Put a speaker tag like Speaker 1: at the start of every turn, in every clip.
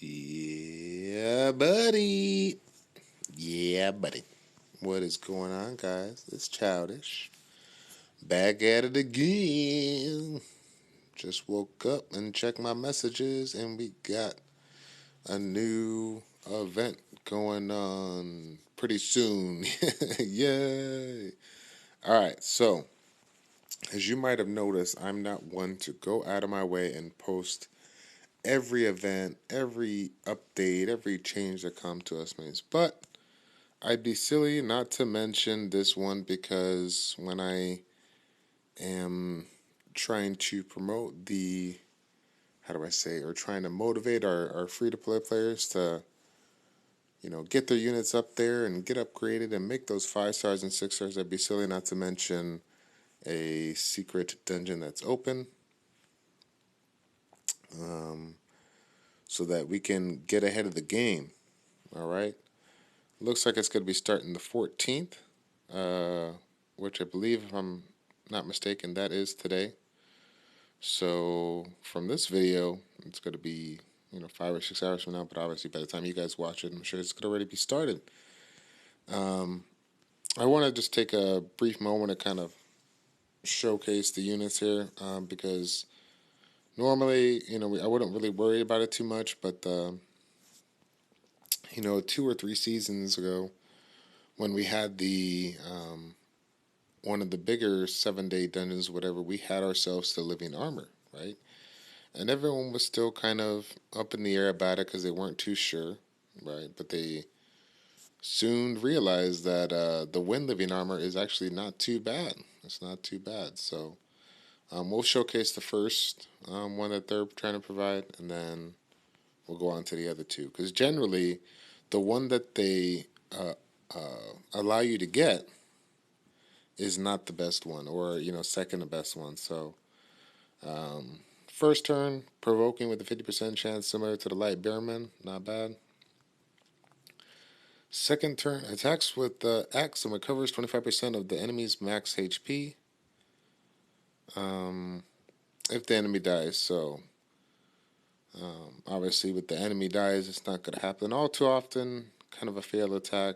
Speaker 1: Yeah, buddy. Yeah, buddy. What is going on, guys? It's Childish. Back at it again. Just woke up and checked my messages, and we got a new event going on pretty soon. Yay! Alright, so as you might have noticed, I'm not one to go out of my way and post every event, every update, every change that comes to us, mates. But I'd be silly not to mention this one because when I am trying to promote the, how do I say, or trying to motivate our free-to-play players to, get their units up there and get upgraded and make those 5 stars and 6 stars, I'd be silly not to mention a secret dungeon that's open. So that we can get ahead of the game. All right. Looks like it's going to be starting the 14th, which I believe, if I'm not mistaken, that is today. So from this video, it's going to be 5 or 6 hours from now. But obviously, by the time you guys watch it, I'm sure it's going to already be started. I want to just take a brief moment to kind of showcase the units here because normally, I wouldn't really worry about it too much, but 2 or 3 seasons ago, when we had the one of the bigger 7-day dungeons, whatever, we had ourselves the living armor, right? And everyone was still kind of up in the air about it because they weren't too sure, right? But they soon realized that the wind living armor is actually not too bad. It's not too bad. So we'll showcase the first one that they're trying to provide, and then we'll go on to the other two. Because generally, the one that they allow you to get is not the best one, or second to best one. So first turn, provoking with a 50% chance, similar to the light bearman, not bad. Second turn, attacks with the axe and recovers 25% of the enemy's max HP if the enemy dies. So obviously with the enemy dies, it's not going to happen all too often. Kind of a failed attack.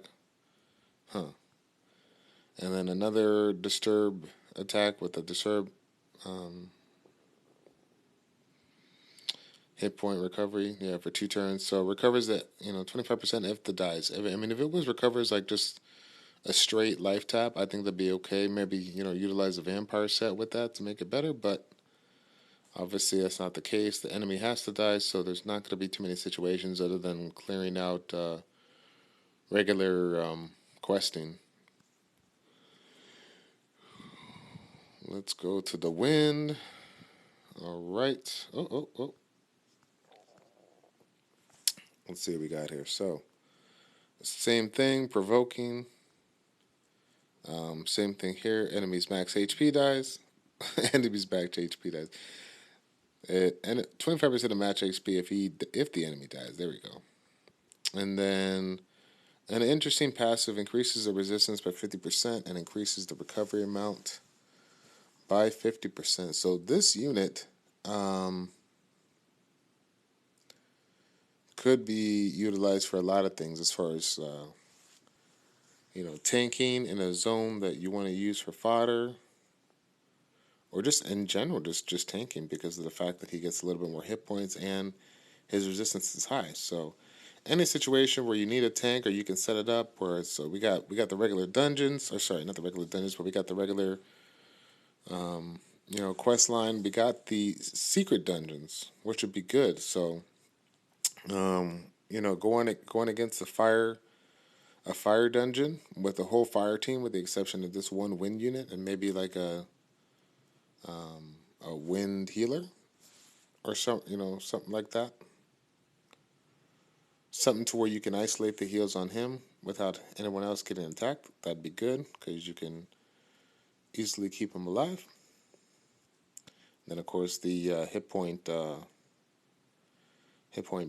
Speaker 1: And then another disturb attack with a disturb hit point recovery, for 2 turns. So recovers that 25% if the dies. If it was recovers like just a straight life tap, I think that'd be okay. Maybe utilize a vampire set with that to make it better, but obviously that's not the case. The enemy has to die, so there's not going to be too many situations other than clearing out regular questing. Let's go to the wind. All right. Oh. Let's see what we got here. So, same thing, provoking. Same thing here. Enemy's max HP dies. Enemy's max HP dies. And 25% of match HP if the enemy dies. There we go. And then an interesting passive increases the resistance by 50% and increases the recovery amount by 50%. So this unit could be utilized for a lot of things as far as tanking in a zone that you want to use for fodder, or just in general just tanking because of the fact that he gets a little bit more hit points and his resistance is high. So any situation where you need a tank, or you can set it up where it's, so we got the regular dungeons, or sorry, not the regular dungeons, but we got the regular quest line. We got the secret dungeons, which would be good. So going against a fire dungeon with a whole fire team, with the exception of this one wind unit and maybe like a wind healer or something like that. Something to where you can isolate the heals on him without anyone else getting attacked. That'd be good because you can easily keep him alive. Then of course the hit point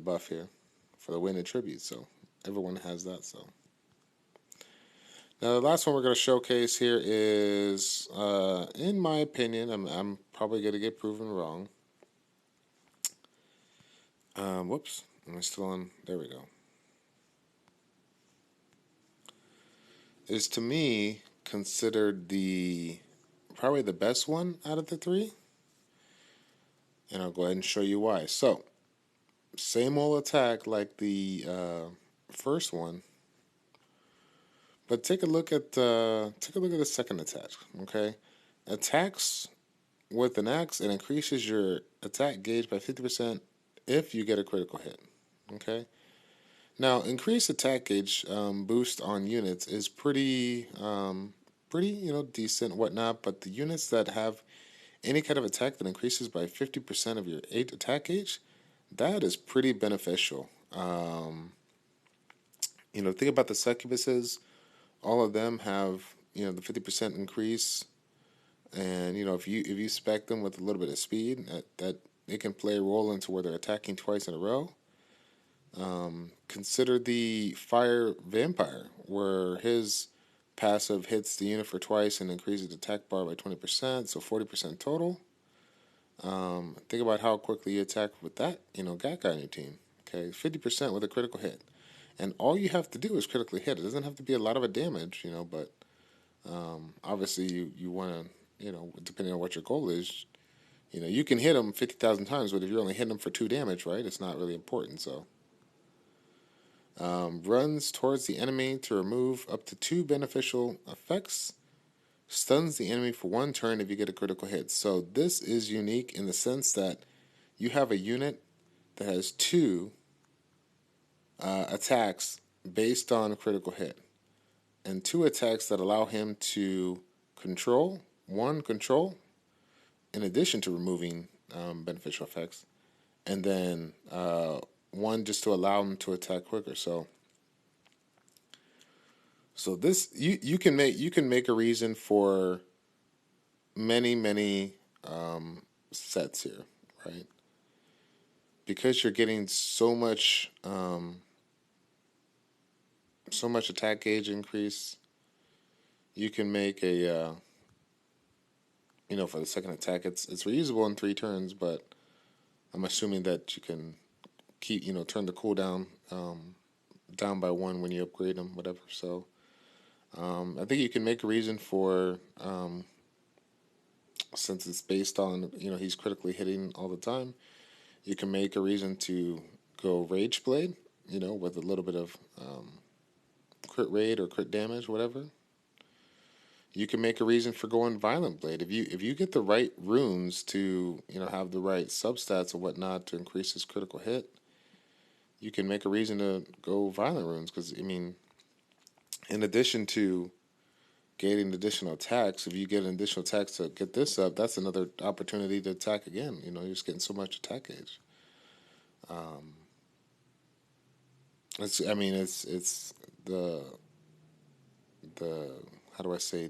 Speaker 1: buff here for the wind and tribute. So everyone has that. So now the last one we're going to showcase here is, in my opinion, I'm probably going to get proven wrong. Am I still on? There we go. Is to me considered probably the best one out of the three, and I'll go ahead and show you why. So, same old attack like the first one, but take a look at the second attack. Okay, attacks with an axe and increases your attack gauge by 50% if you get a critical hit. Okay. Now, increased attack gauge boost on units is pretty decent, whatnot. But the units that have any kind of attack that increases by 50% of your 8 attack gauge, that is pretty beneficial. Think about the succubuses. All of them have the 50% increase, and if you spec them with a little bit of speed, that it can play a role into where they're attacking twice in a row. Consider the Fire Vampire, where his passive hits the unit for twice and increases the attack bar by 20%, so 40% total. Think about how quickly you attack with that, guy on your team. Okay, 50% with a critical hit. And all you have to do is critically hit. It doesn't have to be a lot of a damage, but obviously you want to, depending on what your goal is, you can hit them 50,000 times, but if you're only hitting them for 2 damage, right, it's not really important, so. Runs towards the enemy to remove up to 2 beneficial effects. Stuns the enemy for 1 turn if you get a critical hit. So this is unique in the sense that you have a unit that has 2 attacks based on a critical hit, and 2 attacks that allow him to control in addition to removing beneficial effects, and then 1 just to allow him to attack quicker. So this you can make a reason for many sets here, right? Because you're getting so much attack gauge increase. You can make a for the second attack, it's reusable in 3 turns, but I'm assuming that you can keep turn the cooldown down by 1 when you upgrade them, whatever. So I think you can make a reason for since it's based on he's critically hitting all the time. You can make a reason to go Rage Blade, with a little bit of crit rate or crit damage, whatever. You can make a reason for going Violent Blade if you get the right runes to have the right substats and whatnot to increase his critical hit. You can make a reason to go Violent runes because in addition to getting additional attacks, if you get an additional attacks to get this up, that's another opportunity to attack again. You're just getting so much attack gauge. It's the how do I say,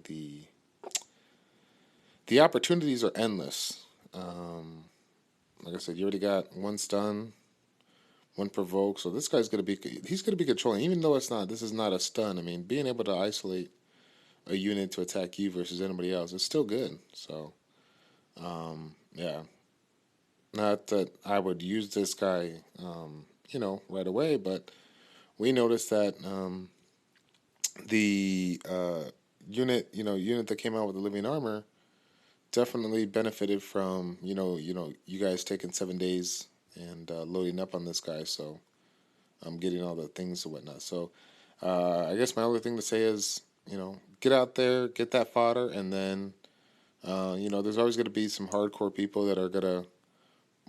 Speaker 1: the opportunities are endless. Like I said, you already got 1 stun, 1 provoke, so this guy's gonna be controlling, even though this is not a stun. Being able to isolate a unit to attack you versus anybody else is still good. So, yeah, not that I would use this guy, right away, but we noticed that the unit that came out with the living armor definitely benefited from you guys taking 7 days and loading up on this guy. So I'm getting all the things and whatnot. So I guess my only thing to say is get out there, get that fodder, and then there's always going to be some hardcore people that are going to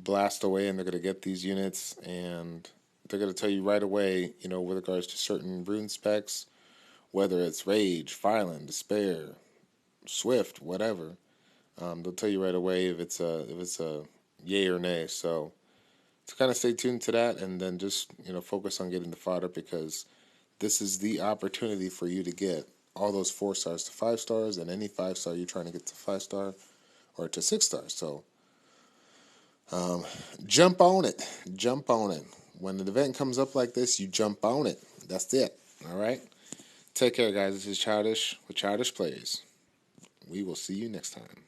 Speaker 1: blast away and they're going to get these units and they're going to tell you right away with regards to certain rune specs, whether it's Rage, Violent, Despair, Swift, whatever. They'll tell you right away if it's a yay or nay. So to kind of stay tuned to that, and then just focus on getting the fodder, because this is the opportunity for you to get all those 4 stars to 5 stars, and any 5 star you're trying to get to 5 star or to 6 stars. So jump on it. When an event comes up like this, you jump on it. That's it. All right. Take care, guys. This is Childish with Childish Plays. We will see you next time.